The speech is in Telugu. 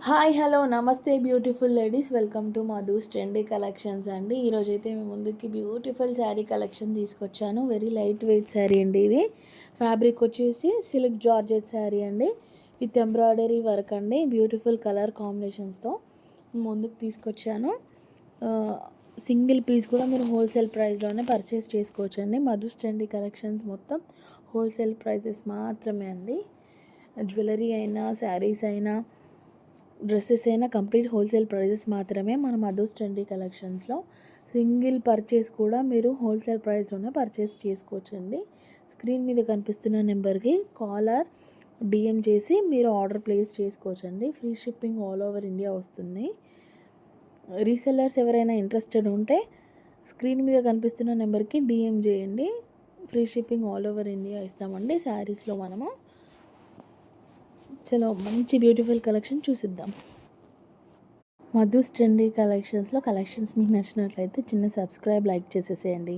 హాయ్ హలో నమస్తే beautiful ladies, welcome to Madhu's trendy collections అండి. ఈరోజైతే మీ ముందుకి బ్యూటిఫుల్ శారీ కలెక్షన్ తీసుకొచ్చాను. వెరీ లైట్ వెయిట్ శారీ అండి. ఇది ఫ్యాబ్రిక్ వచ్చేసి సిల్క్ జార్జెట్ శారీ అండి, విత్ ఎంబ్రాయిడరీ వర్క్ అండి. బ్యూటిఫుల్ కలర్ కాంబినేషన్స్తో ముందుకు తీసుకొచ్చాను. సింగిల్ పీస్ కూడా మీరు హోల్సేల్ ప్రైస్లోనే పర్చేస్ చేసుకోవచ్చు అండి. మధుస్ ట్రెండీ కలెక్షన్స్ మొత్తం హోల్సేల్ ప్రైసెస్ మాత్రమే అండి. జ్యువెలరీ అయినా, శారీస్ అయినా, డ్రెస్సెస్ అయినా కంప్లీట్ హోల్సేల్ ప్రైజెస్ మాత్రమే మన మధుస్ ట్రెండీ కలెక్షన్స్లో. సింగిల్ పర్చేస్ కూడా మీరు హోల్సేల్ ప్రైస్లోనే పర్చేస్ చేసుకోవచ్చండి. స్క్రీన్ మీద కనిపిస్తున్న నెంబర్కి కాలర్ డిఎం చేసి మీరు ఆర్డర్ ప్లేస్ చేసుకోవచ్చండి. Free shipping all over India వస్తుంది. రీసెల్లర్స్ ఎవరైనా ఇంట్రెస్టెడ్ ఉంటే స్క్రీన్ మీద కనిపిస్తున్న నెంబర్కి డిఎం చేయండి. Free shipping all over India ఇస్తామండి. శారీస్లో మనము చలో మంచి బ్యూటిఫుల్ కలెక్షన్ చూసిద్దాం. మధుస్ ట్రెండీ కలెక్షన్స్లో కలెక్షన్స్ మీకు నచ్చినట్లయితే చిన్న సబ్స్క్రైబ్, లైక్ చేసేసేయండి.